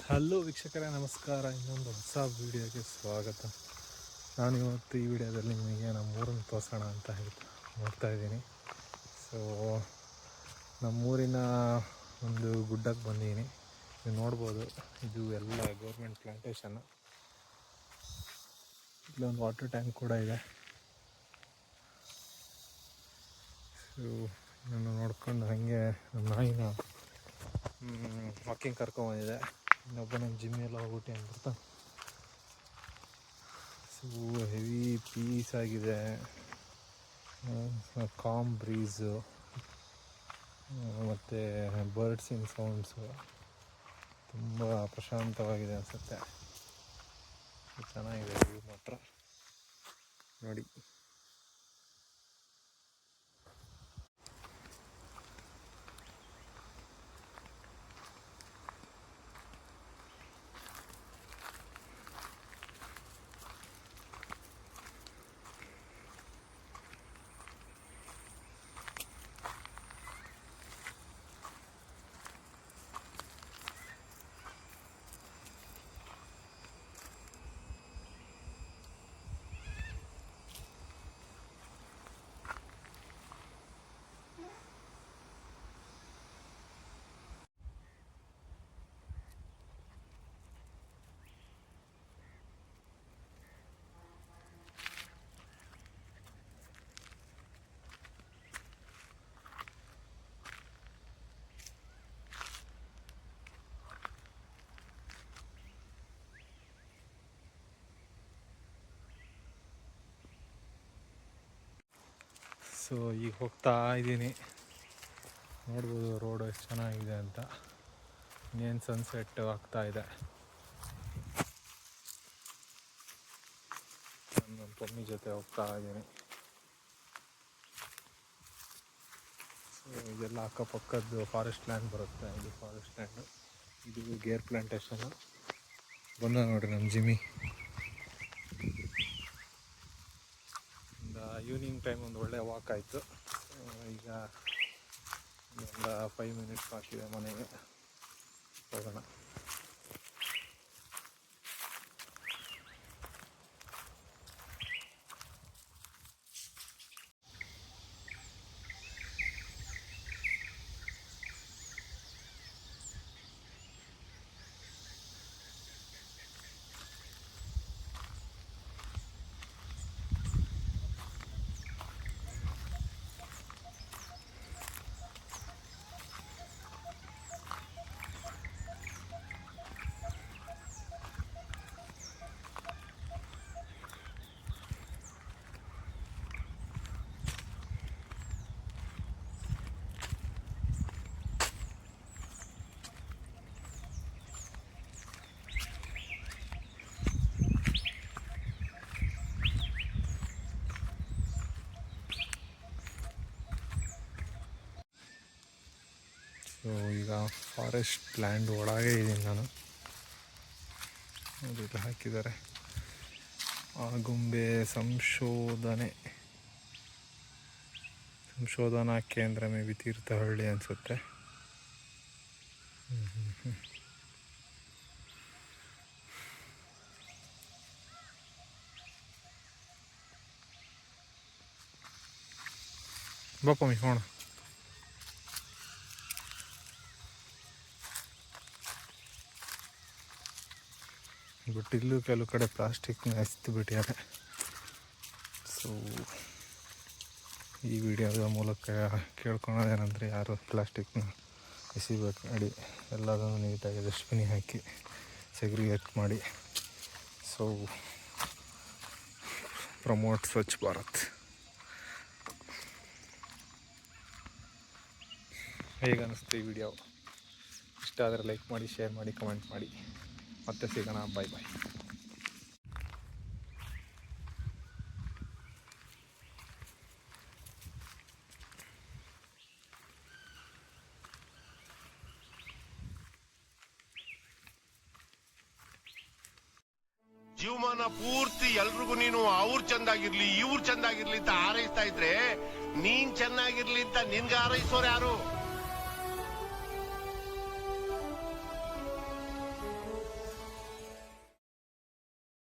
Hello ವೀಕ್ಷಕರೇ, ನಮಸ್ಕಾರ. ಇನ್ನೊಂದು ಹೊಸ ವಿಡಿಯೋಗೆ ಸ್ವಾಗತ. ನಾನು ಇವತ್ತು ಈ ವಿಡಿಯೋದಲ್ಲಿ ನಿಮಗೆ ನಮ್ಮೂರನ್ನು ತೋರಿಸೋಣ ಅಂತ ನೋಡ್ತಾ ಇದ್ದೀನಿ. ಸೊ ನಮ್ಮೂರಿನ ಒಂದು ಗುಡ್ಡಕ್ಕೆ ಬಂದಿದ್ದೀನಿ. ನೀವು ನೋಡ್ಬೋದು, ಇದು ಎಲ್ಲ ಗೌರ್ಮೆಂಟ್ ಪ್ಲಾಂಟೇಶನ್ನು. ಇಲ್ಲೊಂದು ವಾಟರ್ ಟ್ಯಾಂಕ್ ಕೂಡ ಇದೆ. ಸೊ ನಾನು ನೋಡ್ಕೊಂಡು ಹಾಗೆ ನಮ್ಮ ನಾಯಿನ ವಾಕಿಂಗ್ ಕರ್ಕೊಂಬಂದಿದೆ. ಇನ್ನೊಬ್ಬ ನಮ್ಮ ಜಿಮ್ಮೆಲ್ಲ ಹೋಗ್ಬಿಟ್ಟು ಅಂದ್ಬಿಡ್ತಾ. ಸೊ ಹೆವಿ ಪೀಸ್ ಆಗಿದೆ, ಕಾಮ್ ಬ್ರೀಸು ಮತ್ತು ಬರ್ಡ್ಸಿನ ಸೌಂಡ್ಸು ತುಂಬ ಪ್ರಶಾಂತವಾಗಿದೆ ಅನಿಸುತ್ತೆ. ಚೆನ್ನಾಗಿದೆ ವ್ಯೂ ಮಾತ್ರ ನೋಡಿ. ಸೊ ಈಗ ಹೋಗ್ತಾ ಇದ್ದೀನಿ, ನೋಡ್ಬೋದು ರೋಡು ಎಷ್ಟು ಚೆನ್ನಾಗಿದೆ ಅಂತ. ಇನ್ನೇನು ಸನ್ಸೆಟ್ ಆಗ್ತಾ ಇದೆ. ನನ್ನ ಪಮ್ಮಿ ಜೊತೆ ಹೋಗ್ತಾ ಇದ್ದೀನಿ. ಸೊ ಇದೆಲ್ಲ ಅಕ್ಕಪಕ್ಕದ್ದು ಫಾರೆಸ್ಟ್ ಲ್ಯಾಂಡ್ ಬರುತ್ತೆ. ಇದು ಫಾರೆಸ್ಟ್ ಲ್ಯಾಂಡು, ಇದು ಗೇರ್ ಪ್ಲಾಂಟೇಶನ್ನು. ಬಂದ ನೋಡ್ರಿ ನಮ್ಮ ಜಿಮ್ಮಿ. ಈವ್ನಿಂಗ್ ಟೈಮ್ ಒಂದು ಒಳ್ಳೆ ವಾಕ್ ಆಯಿತು. ಈಗ ಒಂದು 5 ಮಿನಿಟ್ಸ್ ಹಾಕಿದೆ ಮನೆಗೆ ಹೋಗೋಣ. ಸೊ ಈಗ ಫಾರೆಸ್ಟ್ ಲ್ಯಾಂಡ್ ಒಳಗೆ ಇದ್ದೀನಿ ನಾನು. ಇದು ಹಾಕಿದ್ದಾರೆ ಆಗುಂಬೆ ಸಂಶೋಧನಾ ಕೇಂದ್ರ, ಮೇ ಬಿ ತೀರ್ಥಹಳ್ಳಿ ಅನಿಸುತ್ತೆ. ಬಾಪಮ್ಮಿ ಹೋಣ. ಬಟ್ ಇಲ್ಲೂ ಕೆಲವು ಕಡೆ ಪ್ಲಾಸ್ಟಿಕ್ನ ಎಸ್ದು ಬಿಟ್ಟಿದ್ದಾರೆ. ಸೊ ಈ ವಿಡಿಯೋದ ಮೂಲಕ ಕೇಳ್ಕೊಳೋದೇನೆಂದರೆ, ಯಾರು ಪ್ಲಾಸ್ಟಿಕ್ನ ಎಸಿಬೇಕು ಅಡಿ, ಎಲ್ಲದನ್ನು ನೀಟಾಗಿ ಡಸ್ಟ್ಬಿನ್ನಿಗೆ ಹಾಕಿ ಸೆಗ್ರಿಗೇಟ್ ಮಾಡಿ. So promote Swachh Bharat. ಹೇಗೆ ಅನ್ನಿಸ್ತು ಈ ವಿಡಿಯೋ? ಇಷ್ಟ ಆದರೆ ಲೈಕ್ ಮಾಡಿ, ಶೇರ್ ಮಾಡಿ, ಕಮೆಂಟ್ ಮಾಡಿ. ಮತ್ತೆ ಸಿಗೋಣ. ಬಾಯ್ ಬಾಯ್. ಜೀವಮಾನ ಪೂರ್ತಿ ಎಲ್ರಿಗೂ ನೀನು ಅವ್ರು ಚಂದಾಗಿರ್ಲಿ, ಇವ್ರು ಚಂದಾಗಿರ್ಲಿ ಅಂತ ಹಾರೈಸ್ತಾ ಇದ್ರೆ, ನೀನ್ ಚೆನ್ನಾಗಿರ್ಲಿ ಅಂತ ನಿನ್ಗೆ ಹಾರೈಸೋರು ಯಾರು?